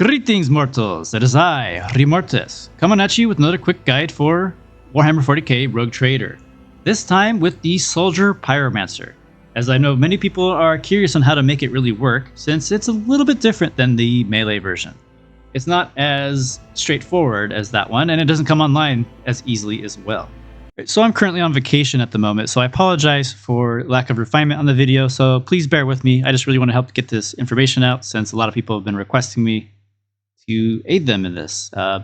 Greetings, mortals! It is I, Remortis, coming at you with another quick guide for Warhammer 40k Rogue Trader. This time with the Soldier Pyromancer, as I know many people are curious on how to make it really work, since it's a little bit different than the melee version. It's not as straightforward as that one, and it doesn't come online as easily as well. So I'm currently on vacation at the moment, so I apologize for lack of refinement on the video, so please bear with me. I just really want to help get this information out, since a lot of people have been requesting me to aid them in this. I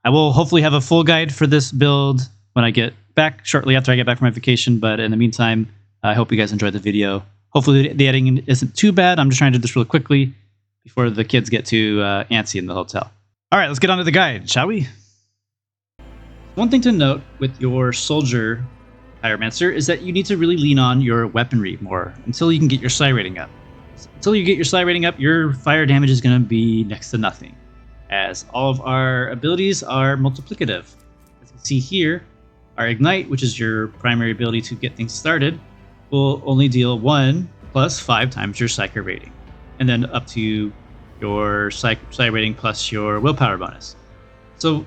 will hopefully have a full guide for this build when I get back, shortly after I get back from my vacation, but in the meantime, I hope you guys enjoyed the video. Hopefully the editing isn't too bad. I'm just trying to do this real quickly before the kids get too antsy in the hotel. All right, let's get on to the guide, shall we? One thing to note with your Soldier Pyromancer is that you need to really lean on your weaponry more until you can get your psi rating up. Until you get your psi rating up, your fire damage is going to be next to nothing, as all of our abilities are multiplicative. As you can see here, our Ignite, which is your primary ability to get things started, will only deal 1 plus 5 times your Psyker rating, and then up to your psi rating plus your willpower bonus. So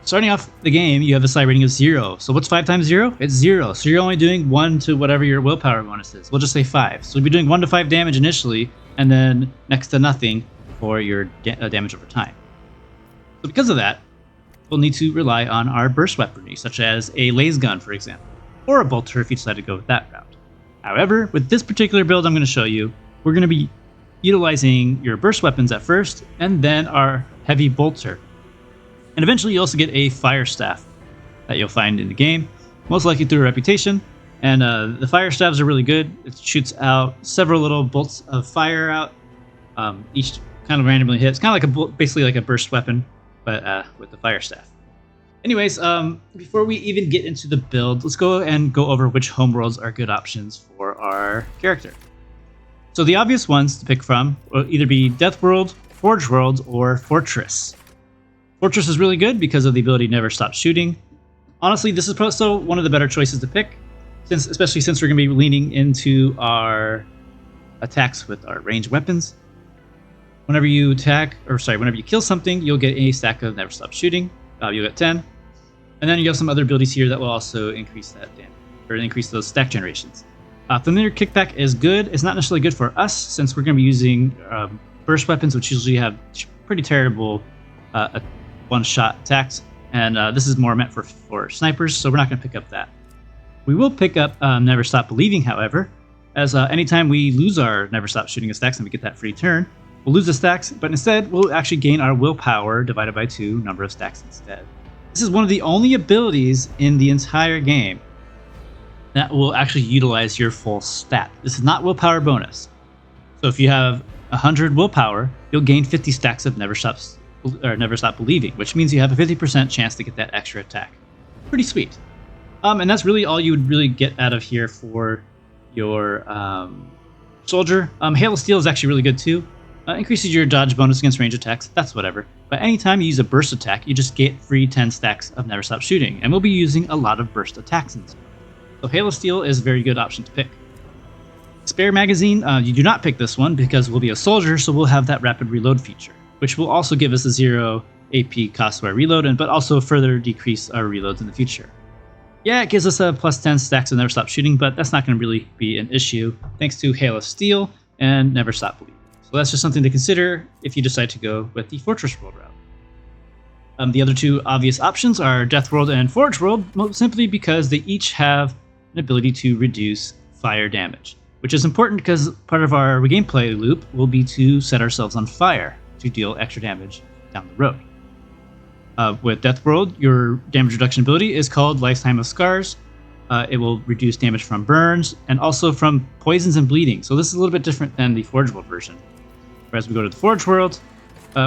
starting off the game, you have a psi rating of 0. So what's 5 times 0? It's 0. So you're only doing 1 to whatever your willpower bonus is. We'll just say 5. So you'll be doing 1 to 5 damage initially, and then next to nothing for your damage over time. So because of that, we'll need to rely on our burst weaponry, such as a laser gun, for example, or a bolter if you decide to go with that route. However, with this particular build I'm going to show you, we're going to be utilizing your burst weapons at first, and then our heavy bolter. And eventually you also get a fire staff that you'll find in the game, most likely through a reputation. And the fire staffs are really good. It shoots out several little bolts of fire out, each kind of randomly hits, kind of like basically like a burst weapon, but with the fire staff. Anyways, before we even get into the build, let's go over which homeworlds are good options for our character. So the obvious ones to pick from will either be Death World, Forge World, or Fortress. Fortress is really good because of the ability to never stop shooting. Honestly, this is also one of the better choices to pick, especially since we're going to be leaning into our attacks with our ranged weapons. Whenever you whenever you kill something, you'll get a stack of never stop shooting. You'll get 10. And then you have some other abilities here that will also increase that damage, or increase those stack generations. Familiar Kickback is good. It's not necessarily good for us, since we're going to be using burst weapons, which usually have pretty terrible one-shot attacks. And this is more meant for snipers, so we're not going to pick up that. We will pick up Never Stop Believing, however, as anytime we lose our Never Stop Shooting stacks and we get that free turn, we'll lose the stacks, but instead we'll actually gain our willpower divided by 2 number of stacks instead. This is one of the only abilities in the entire game that will actually utilize your full stat. This is not willpower bonus. So if you have 100 willpower, you'll gain 50 stacks of Never Stop Believing, which means you have a 50% chance to get that extra attack. Pretty sweet. And that's really all you would really get out of here for your soldier. Hail of Steel is actually really good too. Increases your dodge bonus against range attacks, that's whatever. But anytime you use a burst attack, you just get free 10 stacks of Never Stop Shooting, and we'll be using a lot of burst attacks in this one. So Hail of Steel is a very good option to pick. Spare Magazine, you do not pick this one because we'll be a soldier, so we'll have that rapid reload feature, which will also give us a 0 AP cost for our reload, but also further decrease our reloads in the future. Yeah, it gives us a plus 10 stacks of Never Stop Shooting, but that's not going to really be an issue thanks to Hail of Steel and Never Stop Believing. So that's just something to consider if you decide to go with the Fortress World route. The other two obvious options are Death World and Forge World, simply because they each have an ability to reduce fire damage, which is important because part of our gameplay loop will be to set ourselves on fire to deal extra damage down the road. With Death World, your damage reduction ability is called Lifetime of Scars. It will reduce damage from burns and also from poisons and bleeding. So this is a little bit different than the Forge World version. Whereas we go to the Forge World,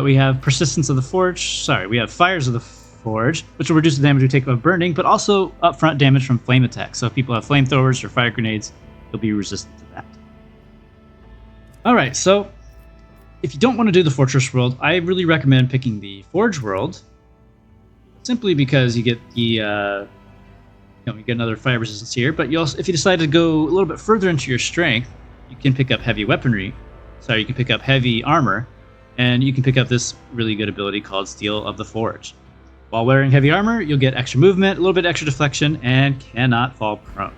we have Persistence of the Forge. We have Fires of the Forge, which will reduce the damage we take of burning, but also upfront damage from flame attacks. So if people have flamethrowers or fire grenades, they'll be resistant to that. Alright, so if you don't want to do the Fortress World, I really recommend picking the Forge World, simply because you get the you get another fire resistance here. But you also, if you decide to go a little bit further into your strength, you can pick up heavy weaponry. You can pick up heavy armor, and you can pick up this really good ability called Steel of the Forge. While wearing heavy armor, you'll get extra movement, a little bit extra deflection, and cannot fall prone.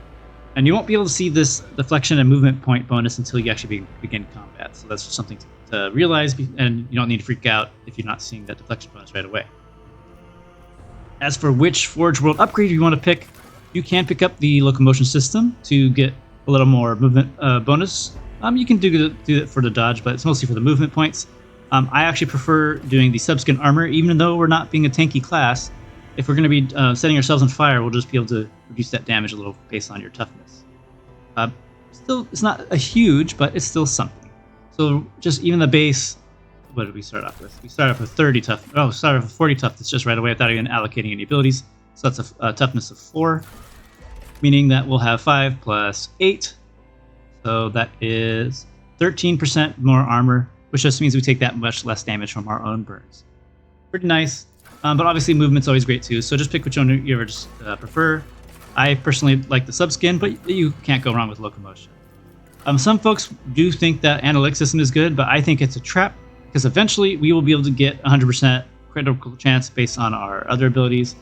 And you won't be able to see this deflection and movement point bonus until you actually begin combat. So that's just something to realize, and you don't need to freak out if you're not seeing that deflection bonus right away. As for which Forge World upgrade you want to pick, you can pick up the locomotion system to get a little more movement bonus. You can do it for the dodge, but it's mostly for the movement points. I actually prefer doing the subskin armor, even though we're not being a tanky class. If we're going to be setting ourselves on fire, we'll just be able to reduce that damage a little based on your toughness. Still, it's not a huge, but it's still something. So just even the base, what did we start off with? We started off with 30 tough. Oh, started off with 40 toughness just right away without even allocating any abilities. So that's a toughness of 4, meaning that we'll have 5 plus 8. So that is 13% more armor, which just means we take that much less damage from our own burns. Pretty nice, but obviously movement's always great too, so just pick which one you ever just prefer. I personally like the subskin, but you can't go wrong with locomotion. Some folks do think that analytic system is good, but I think it's a trap, because eventually we will be able to get 100% critical chance based on our other abilities.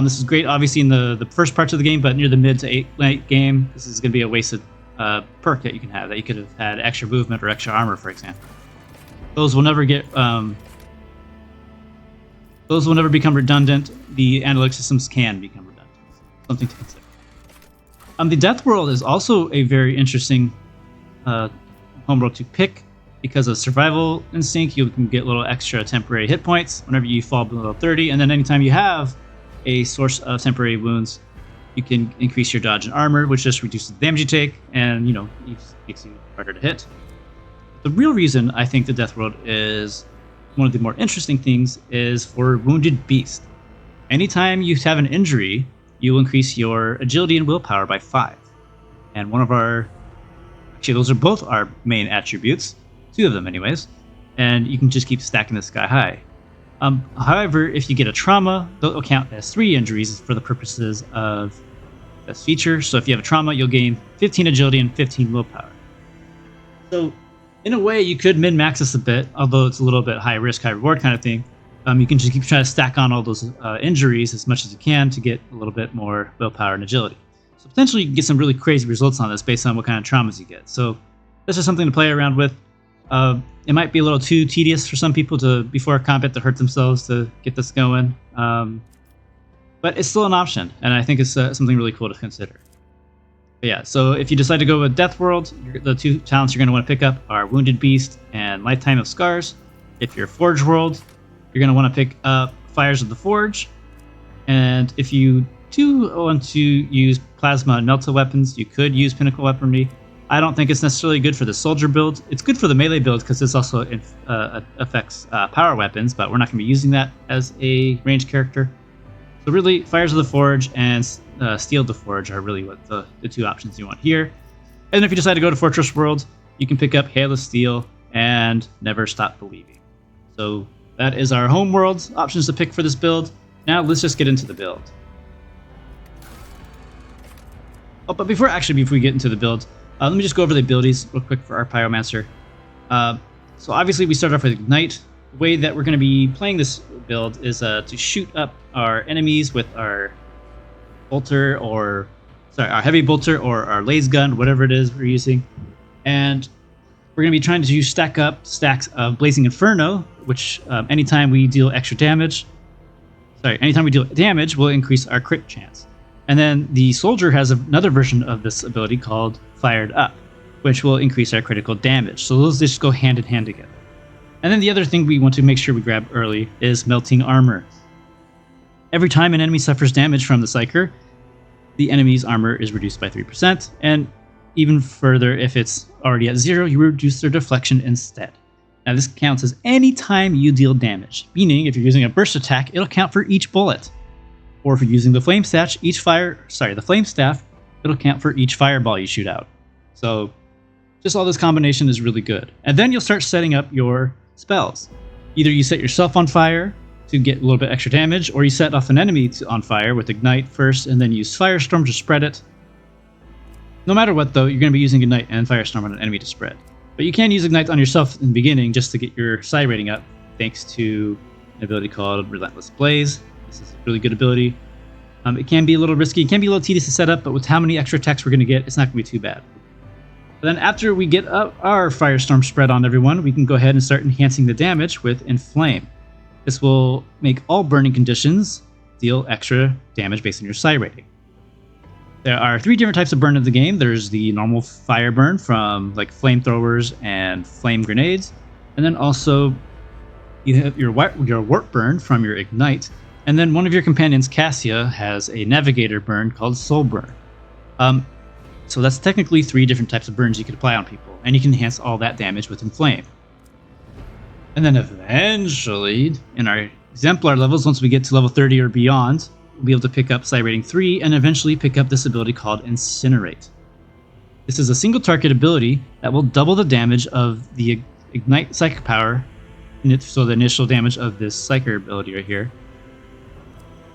This is great obviously in the first parts of the game, but near the mid to late game, this is going to be a wasted perk that you can have, that you could have had extra movement or extra armor, for example. Those will never get those will never become redundant. The analytic systems can become redundant. Something to consider. The Death World is also a very interesting homeworld to pick because of survival instinct. You can get little extra temporary hit points whenever you fall below 30, and then anytime you have a source of temporary wounds, you can increase your dodge and armor, which just reduces the damage you take, and it makes you harder to hit. The real reason I think the Death World is one of the more interesting things is for Wounded Beast. Anytime you have an injury, you will increase your agility and willpower by 5. And actually those are both our main attributes, 2 of them anyways, and you can just keep stacking this guy high. However, if you get a trauma, they'll count as 3 injuries for the purposes of this feature. So if you have a trauma, you'll gain 15 agility and 15 willpower. So in a way, you could min-max this a bit, although it's a little bit high risk, high reward kind of thing. You can just keep trying to stack on all those injuries as much as you can to get a little bit more willpower and agility. So potentially you can get some really crazy results on this based on what kind of traumas you get. So this is something to play around with. It might be a little too tedious for some people before combat to hurt themselves to get this going. But it's still an option, and I think it's something really cool to consider. But yeah, so if you decide to go with Death World, the 2 talents you're going to want to pick up are Wounded Beast and Lifetime of Scars. If you're Forge World, you're going to want to pick up Fires of the Forge. And if you do want to use Plasma and Melta weapons, you could use Pinnacle Weaponry. I don't think it's necessarily good for the Soldier build. It's good for the melee build because this also affects power weapons, but we're not going to be using that as a ranged character. So really, Fires of the Forge and Steel of the Forge are really what the 2 options you want here. And if you decide to go to Fortress World, you can pick up Hail of Steel and Never Stop Believing. So that is our Homeworld options to pick for this build. Now let's just get into the build. Oh, but before we get into the build, let me just go over the abilities real quick for our Pyromancer. So obviously we start off with Ignite. The way that we're going to be playing this build is to shoot up our enemies with our our heavy bolter or our laser gun, whatever it is we're using. And we're going to be trying to stack up stacks of Blazing Inferno, which anytime we deal damage, we'll increase our crit chance. And then the Soldier has another version of this ability called Fired Up, which will increase our critical damage. So those just go hand in hand together. And then the other thing we want to make sure we grab early is Melting Armor. Every time an enemy suffers damage from the Psyker, the enemy's armor is reduced by 3%, and even further, if it's already at 0, you reduce their deflection instead. Now this counts as any time you deal damage, meaning if you're using a burst attack, it'll count for each bullet. Or if you're using the Flame Staff, it'll count for each fireball you shoot out. So just all this combination is really good. And then you'll start setting up your spells. Either you set yourself on fire to get a little bit extra damage, or you set off an enemy on fire with Ignite first, and then use Firestorm to spread it. No matter what though, you're going to be using Ignite and Firestorm on an enemy to spread. But you can use Ignite on yourself in the beginning just to get your psi rating up, thanks to an ability called Relentless Blaze. This is a really good ability. It can be a little risky, it can be a little tedious to set up, but with how many extra attacks we're going to get, it's not going to be too bad. But then after we get up our Firestorm spread on everyone, we can go ahead and start enhancing the damage with Inflame. This will make all burning conditions deal extra damage based on your psi rating. There are 3 different types of burn in the game. There's the normal fire burn from like flamethrowers and flame grenades, and then also you have your warp burn from your Ignite, and then one of your companions, Cassia, has a navigator burn called Soul Burn. So that's technically 3 different types of burns you can apply on people, and you can enhance all that damage with Inflame. And then eventually, in our exemplar levels, once we get to level 30 or beyond, we'll be able to pick up psi rating 3 and eventually pick up this ability called Incinerate. This is a single target ability that will double the damage of the Ignite Psychic power, so the initial damage of this Psyker ability right here,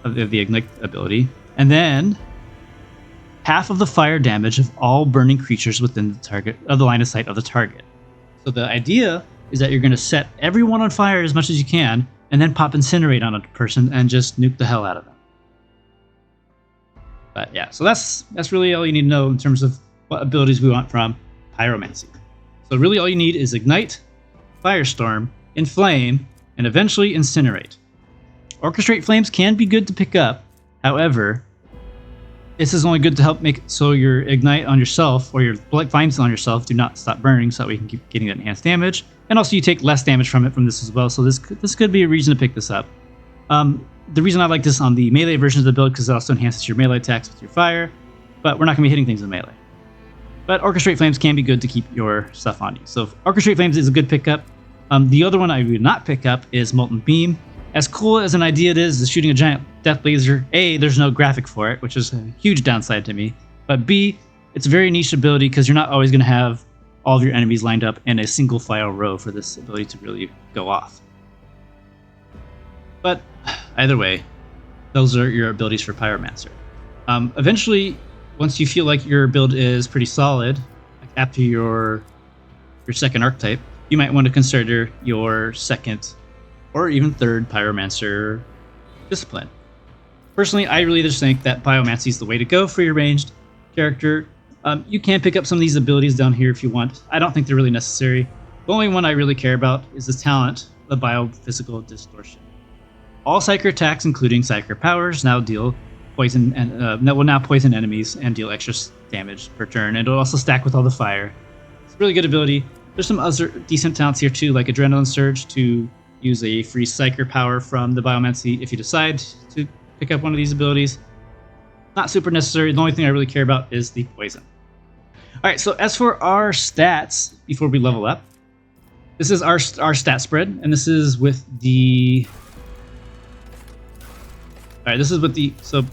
of the Ignite ability, and then half of the fire damage of all burning creatures within the target of the line of sight of the target. So the idea is that you're going to set everyone on fire as much as you can, and then pop Incinerate on a person and just nuke the hell out of them. But yeah, so that's really all you need to know in terms of what abilities we want from Pyromancy. So really all you need is Ignite, Firestorm, Inflame, and eventually Incinerate. Orchestrate Flames can be good to pick up, however, this is only good to help make so your Ignite on yourself or your Flames on yourself do not stop burning, so that we can keep getting that enhanced damage. And also you take less damage from this as well, so this could be a reason to pick this up. The reason I like this on the melee version of the build because it also enhances your melee attacks with your fire, but we're not going to be hitting things in melee. But Orchestrate Flames can be good to keep your stuff on you. So Orchestrate Flames is a good pickup. The other one I would not pick up is Molten Beam. As cool as an idea it is shooting a giant death laser, A, there's no graphic for it, which is a huge downside to me. But B, it's a very niche ability because you're not always going to have all of your enemies lined up in a single file row for this ability to really go off. But either way, those are your abilities for Pyromancer. Eventually, once you feel like your build is pretty solid, like after your second archetype, you might want to consider your second or even third Pyromancer discipline. Personally, I really just think that Pyromancy is the way to go for your ranged character. You can pick up some of these abilities down here if you want. I don't think they're really necessary. The only one I really care about is the talent, the Biophysical Distortion. All Psyker attacks, including Psyker powers, now deal poison and that will now poison enemies and deal extra damage per turn, and it'll also stack with all the fire. It's a really good ability. There's some other decent talents here too, like Adrenaline Surge to use a free Psyker power from the Biomancy if you decide to pick up one of these abilities. Not super necessary. The only thing I really care about is the poison. Alright, so as for our stats before we level up, this is our stat spread, and this is with the... Alright, this is with the... So,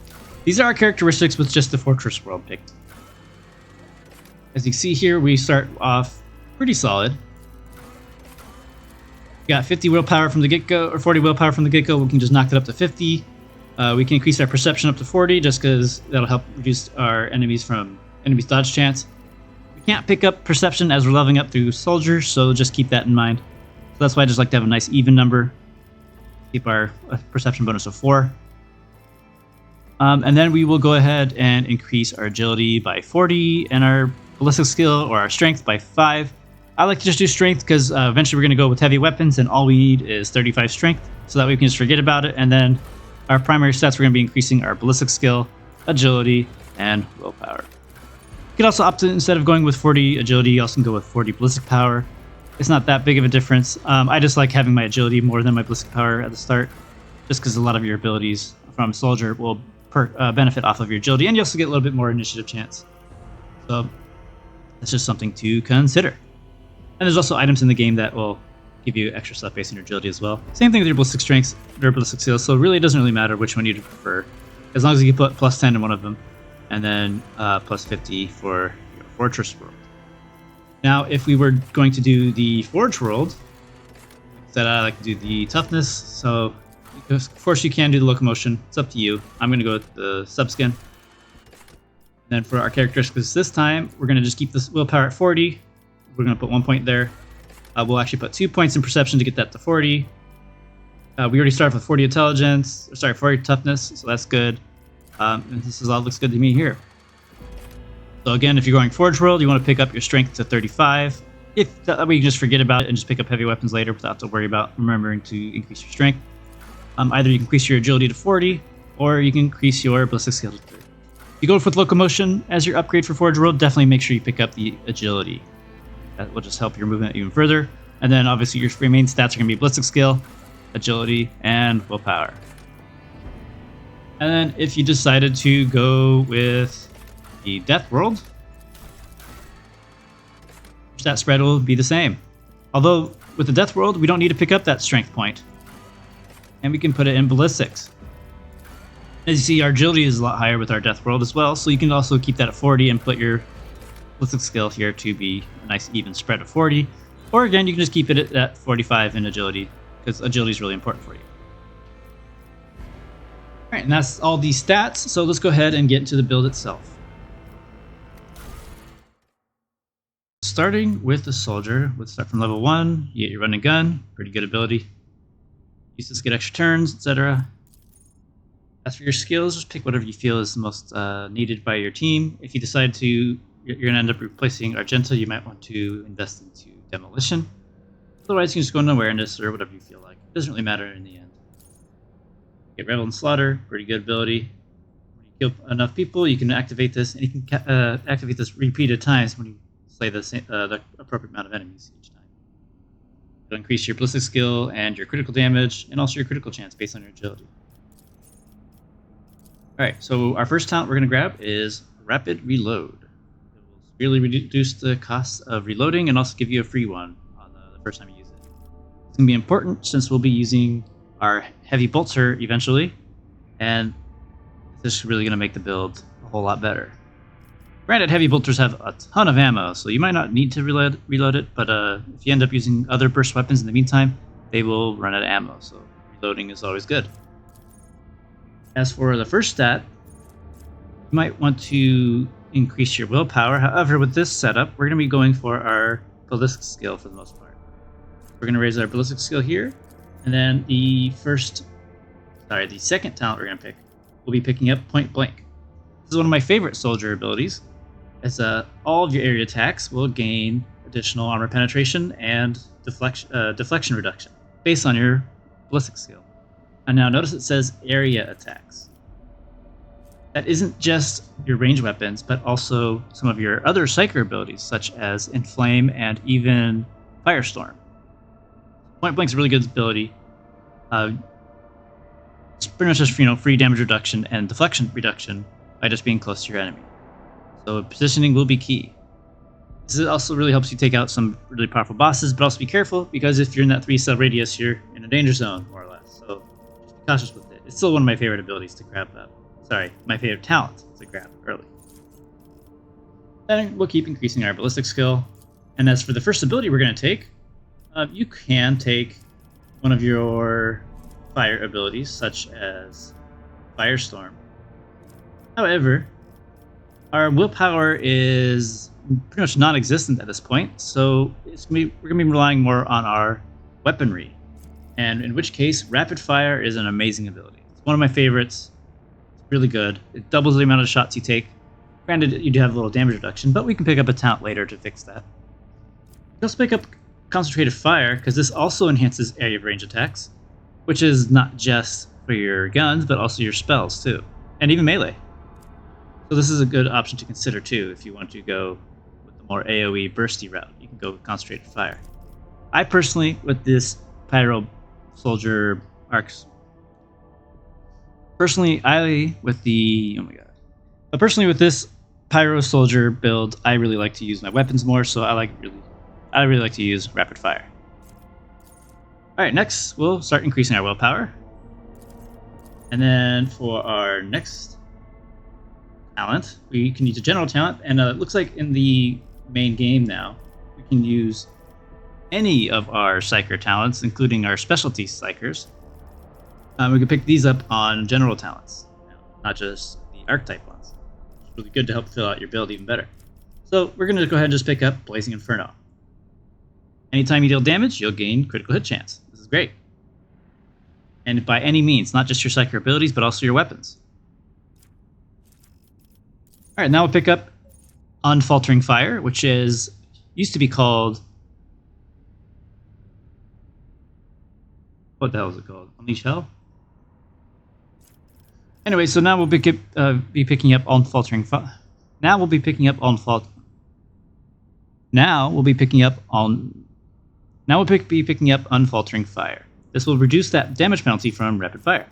these are our characteristics with just the Fortress World picked. As you can see here, we start off pretty solid. We got 50 willpower from the get-go, or 40 willpower from the get-go. We can just knock it up to 50. We can increase our perception up to 40, just because that'll help reduce our enemies' dodge chance. We can't pick up perception as we're leveling up through soldiers, so just keep that in mind. So that's why I just like to have a nice even number. Keep our perception bonus of 4. And then we will go ahead and increase our agility by 40 and our ballistic skill or our strength by 5. I like to just do strength because eventually we're going to go with heavy weapons and all we need is 35 strength, so that way we can just forget about it. And then our primary stats, we're going to be increasing our ballistic skill, agility, and willpower. You can also opt to, instead of going with 40 agility, you also can go with 40 ballistic power. It's not that big of a difference. I just like having my agility more than my ballistic power at the start, just because a lot of your abilities from Soldier will benefit off of your agility, and you also get a little bit more initiative chance. So that's just something to consider. And there's also items in the game that will give you extra stuff based on your agility as well. Same thing with your ballistic strengths, your ballistic skills, so really it doesn't really matter which one you prefer, as long as you put plus 10 in one of them, and then plus 50 for your Fortress World. Now, if we were going to do the Forge World, instead I like to do the toughness, so of course you can do the locomotion, it's up to you. I'm going to go with the subskin. Then for our characteristics this time, we're going to just keep this willpower at 40. we're going to put 1 point there. We'll actually put 2 points in perception to get that to 40. We already started with 40 intelligence, 40 toughness, so that's good. And this all looks good to me here. So again, if you're going Forge World, you want to pick up your strength to 35. If that way, you can just forget about it and just pick up heavy weapons later without to worry about remembering to increase your strength. Either you can increase your agility to 40, or you can increase your ballistic skill to 30. If you go with locomotion as your upgrade for Forge World, definitely make sure you pick up the agility. That will just help your movement even further. And then obviously your three main stats are going to be ballistic skill, agility, and willpower. And then if you decided to go with the Death World, stat spread will be the same. Although with the Death World, we don't need to pick up that strength point. And we can put it in ballistics. As you see, our agility is a lot higher with our Death World as well, so you can also keep that at 40 and put your ballistic skill here to be a nice even spread of 40. Or again, you can just keep it at 45 in agility, because agility is really important for you. Alright, and that's all these stats, so let's go ahead and get into the build itself. Starting with the soldier, let's start from level 1. You get your run and gun, pretty good ability. Use this to get extra turns, etc. As for your skills, just pick whatever you feel is the most needed by your team. If you decide to, you're going to end up replacing Argenta, you might want to invest into Demolition. Otherwise, you can just go into Awareness or whatever you feel like. It doesn't really matter in the end. Get Revel and Slaughter, pretty good ability. When you kill enough people, you can activate this, and you can activate this repeated times when you slay the appropriate amount of enemies each time. It'll increase your ballistic skill and your critical damage, and also your critical chance based on your agility. Alright, so our first talent we're going to grab is Rapid Reload. It will severely reduce the cost of reloading and also give you a free one on the first time you use it. It's going to be important since we'll be using our Heavy Bolter eventually, and this is really going to make the build a whole lot better. Granted, Heavy Bolters have a ton of ammo, so you might not need to reload it, but if you end up using other burst weapons in the meantime, they will run out of ammo, so reloading is always good. As for the first stat, you might want to increase your willpower. However, with this setup, we're going to be going for our ballistic skill for the most part. We're going to raise our ballistic skill here, and then the second talent we're going to pick will be picking up Point Blank. This is one of my favorite soldier abilities, as all of your area attacks will gain additional armor penetration and deflection reduction based on your ballistic skill. And now notice it says area attacks. That isn't just your range weapons, but also some of your other Psyker abilities, such as Inflame and even Firestorm. Point Blank's a really good ability. It's pretty much just free damage reduction and deflection reduction by just being close to your enemy. So positioning will be key. This also really helps you take out some really powerful bosses, but also be careful, because if you're in that 3-cell radius, you're in a danger zone, more or less. So just be cautious with it. It's still one of my favorite abilities to grab up. My favorite talent to grab early. Then we'll keep increasing our ballistic skill. And as for the first ability we're going to take, you can take one of your fire abilities, such as Firestorm. However, our willpower is pretty much non-existent at this point, so we're going to be relying more on our weaponry. And in which case, Rapid Fire is an amazing ability. It's one of my favorites. Really good. It doubles the amount of shots you take. Granted, you do have a little damage reduction, but we can pick up a talent later to fix that. Let's pick up Concentrated Fire, because this also enhances area of range attacks, which is not just for your guns, but also your spells too, and even melee. So this is a good option to consider too if you want to go with the more AoE bursty route. You can go with Concentrated Fire. I personally, with this Pyro Soldier Arcs, personally, with this Pyro Soldier build, I really like to use my weapons more, so I really like to use Rapid Fire. Alright, next we'll start increasing our willpower. And then for our next talent, we can use a general talent, and it looks like in the main game now, we can use any of our Psyker talents, including our specialty Psykers. We can pick these up on general talents, not just the archetype ones. It's really good to help fill out your build even better. So we're going to go ahead and just pick up Blazing Inferno. Anytime you deal damage, you'll gain critical hit chance. This is great. And by any means, not just your Psyker abilities, but also your weapons. Alright, now we'll pick up Unfaltering Fire, which used to be called... What the hell is it called? Unleash Hell? Anyway, so now we'll be picking up Unfaltering Fire. Now we'll be picking up Unfaltering Fire. This will reduce that damage penalty from rapid fire.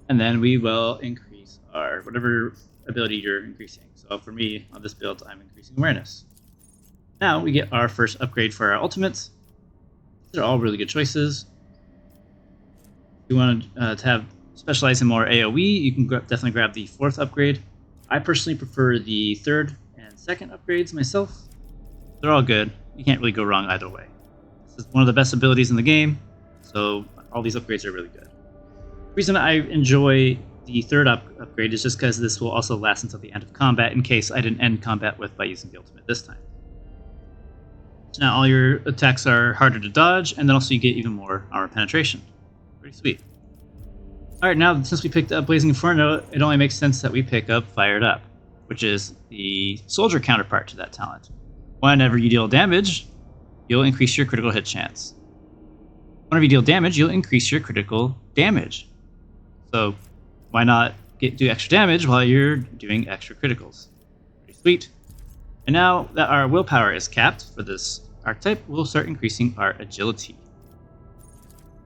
And then we will increase our whatever ability you're increasing. So for me, on this build, I'm increasing awareness. Now we get our first upgrade for our ultimates. These are all really good choices. If you want to have specialize in more AoE, you can definitely grab the 4th upgrade. I personally prefer the 3rd and 2nd upgrades myself. They're all good. You can't really go wrong either way. This is one of the best abilities in the game, so all these upgrades are really good. The reason I enjoy the 3rd upgrade is just because this will also last until the end of combat in case I didn't end combat by using the ultimate this time. So now all your attacks are harder to dodge, and then also you get even more armor penetration. Pretty sweet. Alright, now since we picked up Blazing Inferno, it only makes sense that we pick up Fired Up, which is the soldier counterpart to that talent. Whenever you deal damage, you'll increase your critical hit chance. Whenever you deal damage, you'll increase your critical damage. So why not do extra damage while you're doing extra criticals? Pretty sweet. And now that our willpower is capped for this archetype, we'll start increasing our agility.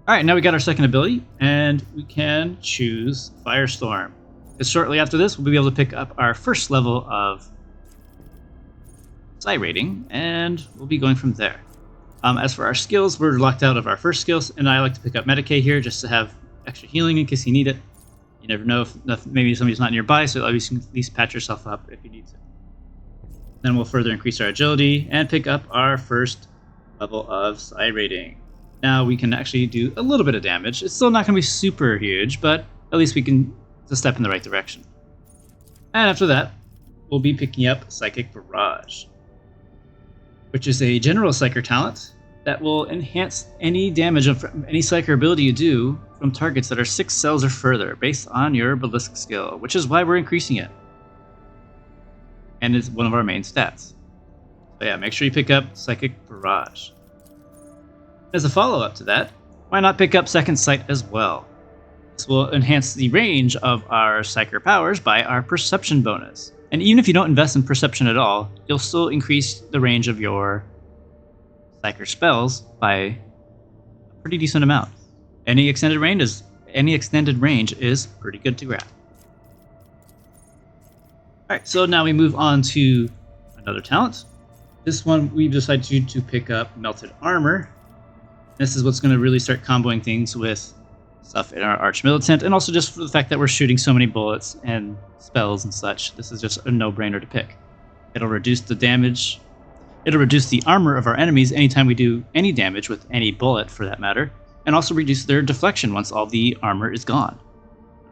Alright, now we got our 2nd ability, and we can choose Firestorm. Because shortly after this, we'll be able to pick up our 1st level of Psi rating, and we'll be going from there. As for our skills, we're locked out of our 1st skills, and I like to pick up Medicae here just to have extra healing in case you need it. You never know if maybe somebody's not nearby, so at least patch yourself up if you need to. Then we'll further increase our agility and pick up our 1st level of Psi rating. Now we can actually do a little bit of damage. It's still not going to be super huge, but at least we can it's a step in the right direction. And after that, we'll be picking up Psychic Barrage, which is a general Psyker talent that will enhance any damage from any Psyker ability you do from targets that are 6 cells or further based on your ballistic skill, which is why we're increasing it. And it's one of our main stats. So yeah, make sure you pick up Psychic Barrage. As a follow-up to that, why not pick up Second Sight as well? This will enhance the range of our Psyker powers by our perception bonus. And even if you don't invest in perception at all, you'll still increase the range of your Psyker spells by a pretty decent amount. Any extended range is pretty good to grab. Alright, so now we move on to another talent. This one we've decided to pick up Melted Armor. This is what's going to really start comboing things with stuff in our ArchMilitant, and also just for the fact that we're shooting so many bullets and spells and such, this is just a no-brainer to pick. It'll reduce the damage. It'll reduce the armor of our enemies anytime we do any damage with any bullet, for that matter, and also reduce their deflection once all the armor is gone.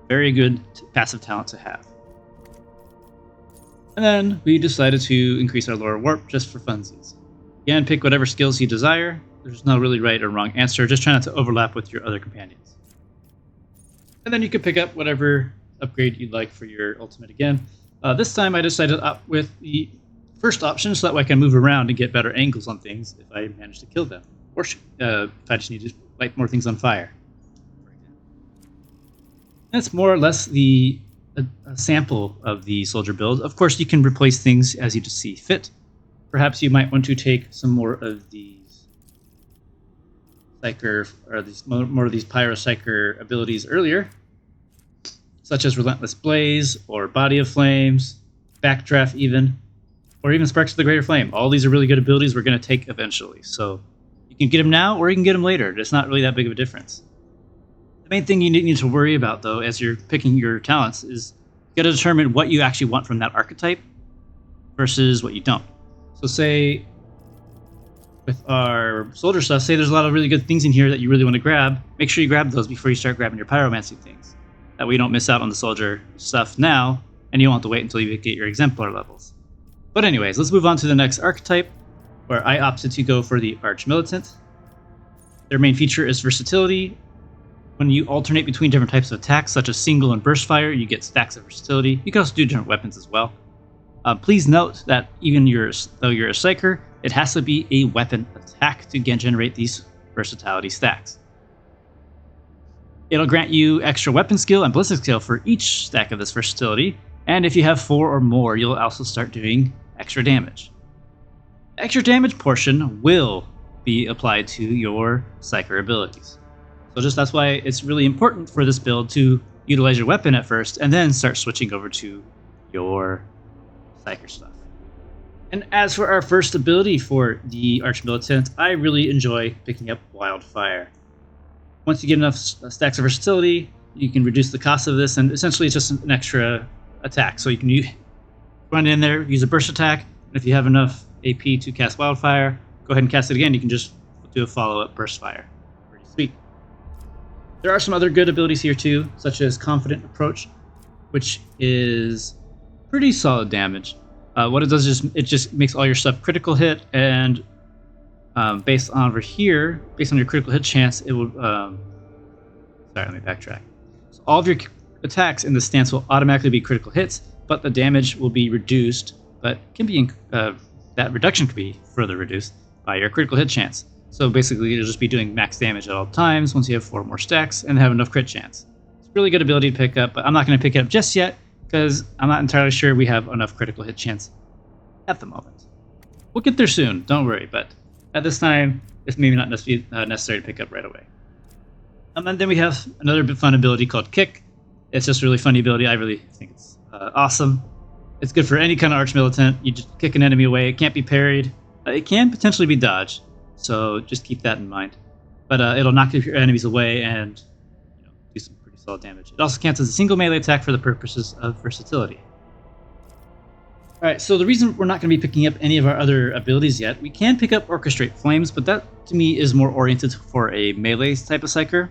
Very good passive talent to have. And then we decided to increase our Lower Warp just for funsies. Again, pick whatever skills you desire. There's no really right or wrong answer, just try not to overlap with your other companions. And then you can pick up whatever upgrade you'd like for your ultimate again. This time I decided to opt with the first option so that way I can move around and get better angles on things if I manage to kill them. Or if I just need to light more things on fire. That's more or less a sample of the soldier build. Of course, you can replace things as you just see fit. Perhaps you might want to take some more of these Psyker, or more of these Pyro Psyker abilities earlier, such as Relentless Blaze, or Body of Flames, Backdraft even, or even Sparks of the Greater Flame. All these are really good abilities we're going to take eventually, so you can get them now or you can get them later. It's not really that big of a difference. The main thing you need to worry about, though, as you're picking your talents is you got to determine what you actually want from that archetype versus what you don't. So say with our soldier stuff, say there's a lot of really good things in here that you really want to grab, make sure you grab those before you start grabbing your pyromancy things. That way you don't miss out on the soldier stuff now, and you don't have to wait until you get your exemplar levels. But anyways, let's move on to the next archetype. where I opted to go for the ArchMilitant. Their main feature is versatility. When you alternate between different types of attacks, such as single and burst fire, you get stacks of versatility. You can also do different weapons as well. Please note that even though you're a Psyker, it has to be a weapon attack to generate these versatility stacks. It'll grant you extra weapon skill and ballistic skill for each stack of this versatility, and if you have 4 or more, you'll also start doing extra damage. The extra damage portion will be applied to your Psyker abilities. So that's why it's really important for this build to utilize your weapon at first, and then start switching over to your Psyker stuff. And as for our first ability for the ArchMilitant, I really enjoy picking up Wildfire. Once you get enough stacks of versatility, you can reduce the cost of this, and essentially it's just an extra attack. So you can run in there, use a burst attack, and if you have enough AP to cast Wildfire, go ahead and cast it again. You can just do a follow-up burst fire. Pretty sweet. There are some other good abilities here too, such as Confident Approach, which is pretty solid damage. What it does is it just makes all your stuff critical hit, and based on your critical hit chance, it will. Sorry, let me backtrack. So all of your attacks in the stance will automatically be critical hits, but the damage will be reduced. But can be that reduction can be further reduced by your critical hit chance. So basically, you'll just be doing max damage at all times once you have 4 more stacks and have enough crit chance. It's a really good ability to pick up, but I'm not going to pick it up just yet because I'm not entirely sure we have enough critical hit chance at the moment. We'll get there soon, don't worry, but at this time, it's maybe not necessary to pick up right away. And then we have another fun ability called Kick. It's just a really funny ability. I really think it's awesome. It's good for any kind of ArchMilitant. You just kick an enemy away. It can't be parried. It can potentially be dodged, so just keep that in mind. But it'll knock your enemies away and do some pretty solid damage. It also counts as a single melee attack for the purposes of versatility. Alright, so the reason we're not going to be picking up any of our other abilities yet, we can pick up Orchestrate Flames, but that to me is more oriented for a melee type of Psyker.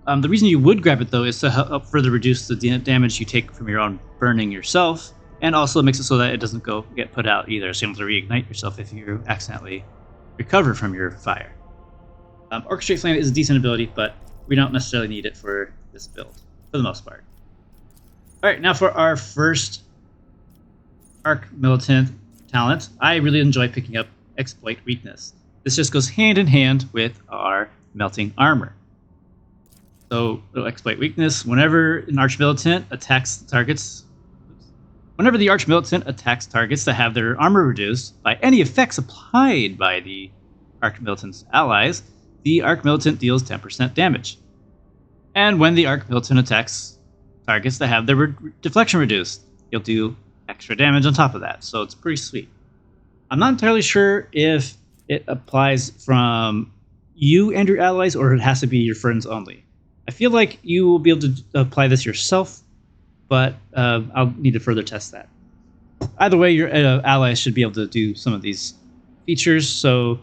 The reason you would grab it though is to help further reduce the damage you take from your own burning yourself, and also makes it so that it doesn't get put out either, so you don't have to reignite yourself if you accidentally recover from your fire. Orchestrate Flame is a decent ability, but we don't necessarily need it for this build, for the most part. Alright, now for our first ArchMilitant talent, I really enjoy picking up Exploit Weakness. This just goes hand in hand with our Melting Armor. So, Exploit Weakness, whenever the ArchMilitant attacks targets that have their armor reduced by any effects applied by the ArchMilitant's allies, the ArchMilitant deals 10% damage. And when the ArchMilitant attacks targets that have their deflection reduced, you'll do extra damage on top of that, so it's pretty sweet. I'm not entirely sure if it applies from you and your allies, or it has to be your friends only. I feel like you will be able to apply this yourself, but I'll need to further test that. Either way, your allies should be able to do some of these features, so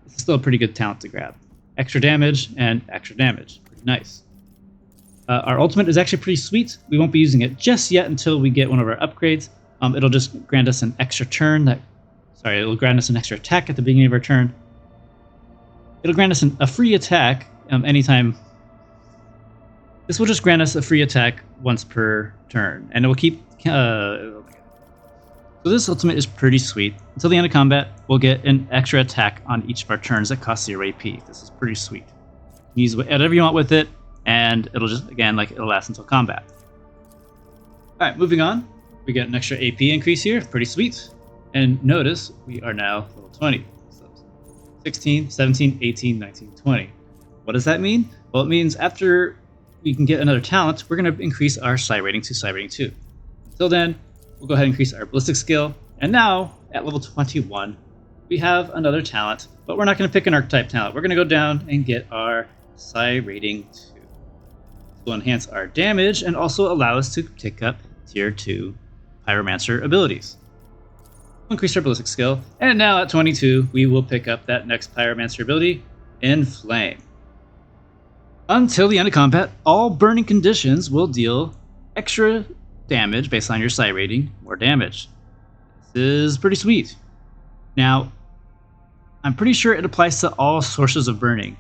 it's still a pretty good talent to grab. Extra damage and extra damage. Pretty nice. Our ultimate is actually pretty sweet. We won't be using it just yet until we get one of our upgrades. It'll just grant us an extra turn it'll grant us an extra attack at the beginning of our turn. It'll grant us a free attack anytime. This will just grant us a free attack once per turn, and it will keep. So this ultimate is pretty sweet. Until the end of combat, we'll get an extra attack on each of our turns that costs 0 AP. This is pretty sweet. You can use whatever you want with it, and it'll just, again, it'll last until combat. Alright, moving on. We get an extra AP increase here. Pretty sweet. And notice, we are now level 20. So 16, 17, 18, 19, 20. What does that mean? Well, it means after we can get another talent, we're going to increase our Psi rating to Psi rating 2. Until then, we'll go ahead and increase our ballistic skill. And now, at level 21, we have another talent, but we're not going to pick an archetype talent. We're going to go down and get our Psi rating 2. This will enhance our damage and also allow us to pick up tier 2 Pyromancer abilities. We'll increase our ballistic skill, and now at 22, we will pick up that next Pyromancer ability, Inflame. Until the end of combat, all burning conditions will deal extra damage based on your Psi rating, more damage. This is pretty sweet. Now, I'm pretty sure it applies to all sources of burning.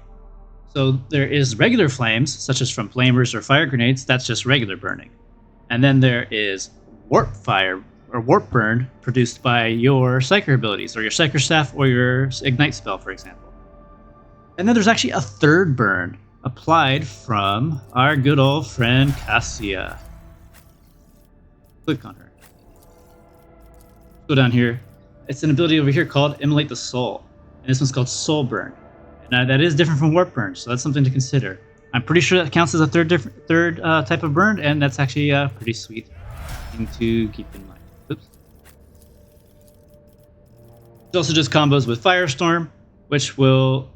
So there is regular flames, such as from flamers or fire grenades, that's just regular burning. And then there is warp fire, or warp burn, produced by your Psyker abilities, or your Psyker staff, or your Ignite spell, for example. And then there's actually a third burn, applied from our good old friend Cassia. Click on her. Go down here. It's an ability over here called Immolate the Soul. And this one's called Soul Burn. Now that is different from Warp Burn, so that's something to consider. I'm pretty sure that counts as a third type of burn, and that's actually a pretty sweet thing to keep in mind. Oops. It also just combos with Firestorm, which will...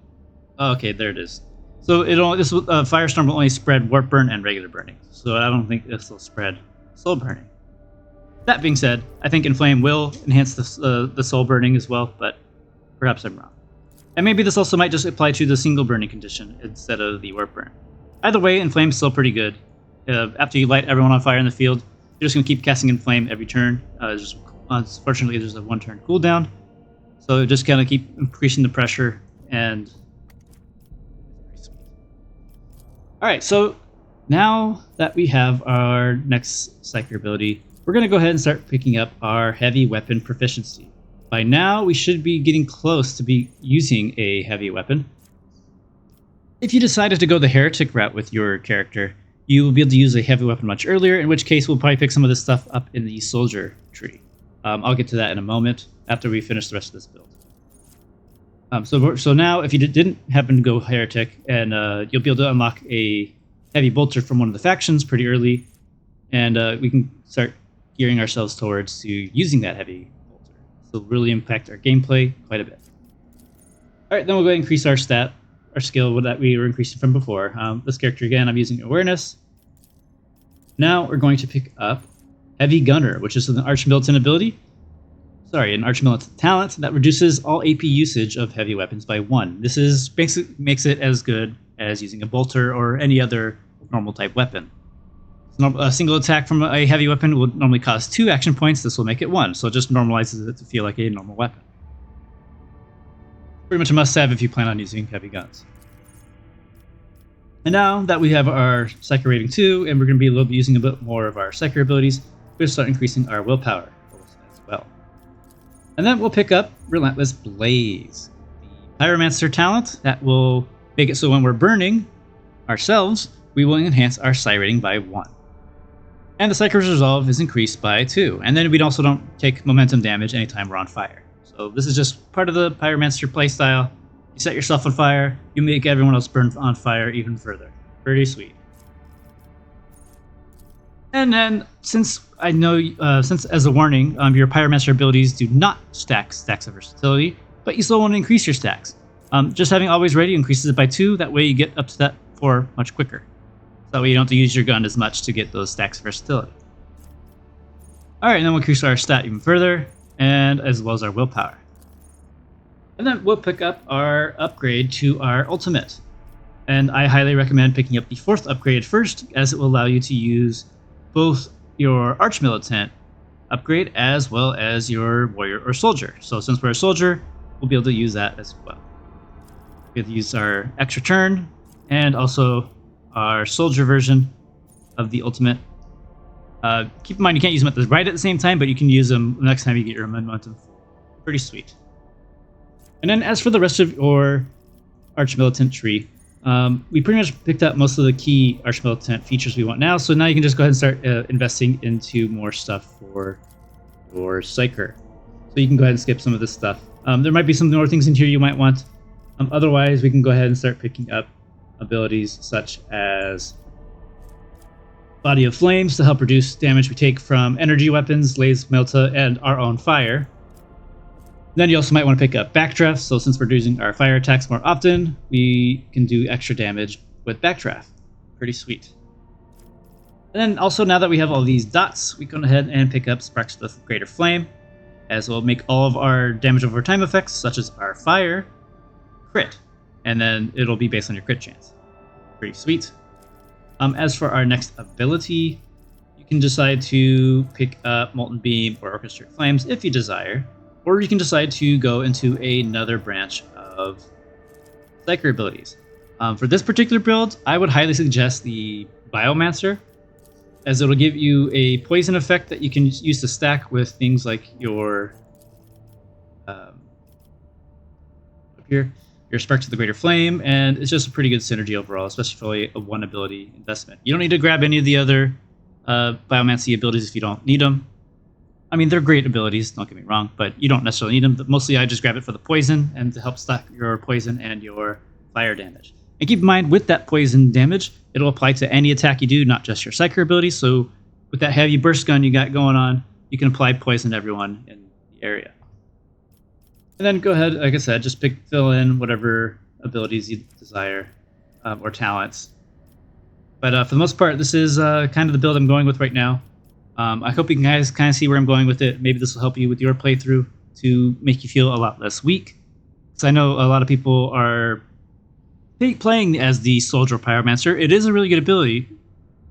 Oh, okay, there it is. So Firestorm will only spread Warp Burn and regular burning, so I don't think this will spread Soul Burning. That being said, I think Inflame will enhance the Soul Burning as well, but perhaps I'm wrong. And maybe this also might just apply to the single burning condition instead of the Warp Burn. Either way, Inflame's still pretty good. After you light everyone on fire in the field, you're just going to keep casting Inflame every turn. Unfortunately, there's a 1-turn cooldown, so just kind of keep increasing the pressure and... Alright, so now that we have our next Psyker ability, we're going to go ahead and start picking up our heavy weapon proficiency. By now, we should be getting close to be using a heavy weapon. If you decided to go the heretic route with your character, you will be able to use a heavy weapon much earlier, in which case we'll probably pick some of this stuff up in the soldier tree. I'll get to that in a moment after we finish the rest of this build. So now, if you didn't happen to go heretic, and you'll be able to unlock a heavy bolter from one of the factions pretty early, and we can start gearing ourselves towards to using that heavy. Will really impact our gameplay quite a bit. Alright, then we'll go ahead and increase our skill that we were increasing from before. This character again, I'm using Awareness. Now we're going to pick up Heavy Gunner, which is an ArchMilitant ability. Sorry, an ArchMilitant talent that reduces all AP usage of heavy weapons by 1. This is basically makes it as good as using a bolter or any other normal type weapon. A single attack from a heavy weapon will normally cost 2 action points. This will make it 1, so it just normalizes it to feel like a normal weapon. Pretty much a must-have if you plan on using heavy guns. And now that we have our Psyker rating 2, and we're going to be using a bit more of our Psyker abilities, we're going to start increasing our willpower as well. And then we'll pick up Relentless Blaze, the Pyromancer talent that will make it so when we're burning ourselves, we will enhance our Psy rating by 1. And the Psyker's Resolve is increased by 2. And then we also don't take momentum damage anytime we're on fire. So this is just part of the Pyromancer playstyle. You set yourself on fire, you make everyone else burn on fire even further. Pretty sweet. And then, since as a warning, your Pyromancer abilities do not stack stacks of versatility, but you still want to increase your stacks. Just having Always Ready increases it by 2, that way you get up to that 4 much quicker. That way you don't have to use your gun as much to get those stacks of versatility. Alright, and then we'll increase our stat even further, and as well as our willpower. And then we'll pick up our upgrade to our ultimate. And I highly recommend picking up the 4th upgrade first, as it will allow you to use both your ArchMilitant upgrade as well as your warrior or soldier. So since we're a soldier, we'll be able to use that as well. We'll use our extra turn, and also our soldier version of the ultimate. Keep in mind you can't use them right at the same time, but you can use them the next time you get your momentum. Pretty sweet. And then as for the rest of your ArchMilitant tree, we pretty much picked up most of the key ArchMilitant features we want now, so now you can just go ahead and start investing into more stuff for your Psyker. So you can go ahead and skip some of this stuff. There might be some more things in here you might want. Otherwise, we can go ahead and start picking up abilities such as Body of Flames to help reduce damage we take from energy weapons, Laze Melta, and our own fire. Then you also might want to pick up Backdraft, so since we're using our fire attacks more often, we can do extra damage with Backdraft. Pretty sweet. And then also, now that we have all these dots, we go ahead and pick up Sparks of Greater Flame, as we'll make all of our damage over time effects, such as our fire, crit. And then it'll be based on your crit chance. Pretty sweet. As for our next ability, you can decide to pick up Molten Beam or Orchestrated Flames if you desire, or you can decide to go into another branch of of Psyker abilities. For this particular build, I would highly suggest the Pyromancer, as it'll give you a poison effect that you can use to stack with things like your up here, your Sparks of the Greater Flame, and it's just a pretty good synergy overall, especially for a one ability investment. You don't need to grab any of the other Pyromancy abilities if you don't need them. I mean, they're great abilities, don't get me wrong, but you don't necessarily need them. But mostly I just grab it for the poison and to help stack your poison and your fire damage. And keep in mind, with that poison damage, it'll apply to any attack you do, not just your Psyker ability. So with that heavy burst gun you got going on, you can apply poison to everyone in the area. And then go ahead, like I said, just fill in whatever abilities you desire or talents. But for the most part, this is kind of the build I'm going with right now. I hope you guys kind of see where I'm going with it. Maybe this will help you with your playthrough to make you feel a lot less weak. Because I know a lot of people are playing as the Soldier Pyromancer. It is a really good ability.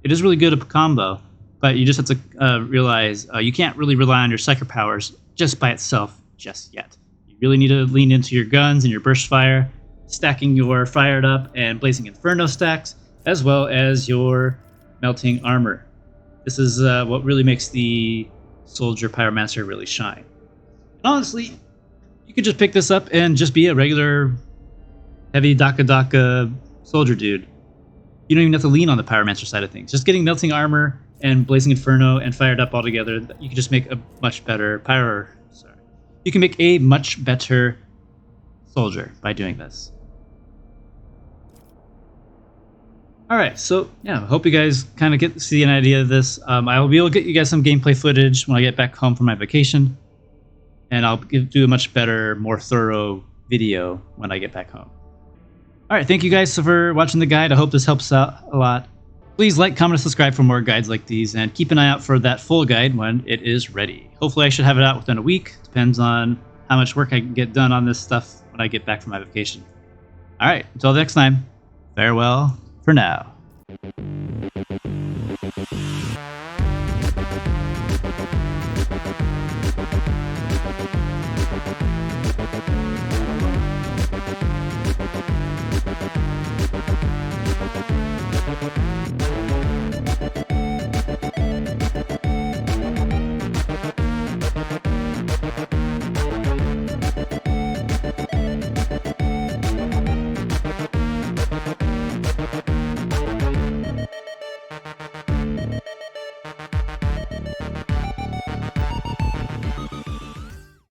It is really good a combo. But you just have to realize you can't really rely on your Psyker powers just by itself just yet. You really need to lean into your guns and your burst fire, stacking your fired up and blazing inferno stacks, as well as your melting armor. This is what really makes the Soldier Pyromancer really shine. And honestly, you could just pick this up and just be a regular heavy Daka soldier dude. You don't even have to lean on the Pyromancer side of things. Just getting melting armor and blazing inferno and fired up all together, you can just make a much better You can make a much better soldier by doing this. Alright, so yeah, I hope you guys kind of get to see an idea of this. I will be able to get you guys some gameplay footage when I get back home from my vacation. And I'll do a much better, more thorough video when I get back home. Alright, thank you guys for watching the guide. I hope this helps out a lot. Please like, comment, and subscribe for more guides like these, and keep an eye out for that full guide when it is ready. Hopefully I should have it out within a week. Depends on how much work I can get done on this stuff when I get back from my vacation. Alright, until next time, farewell for now.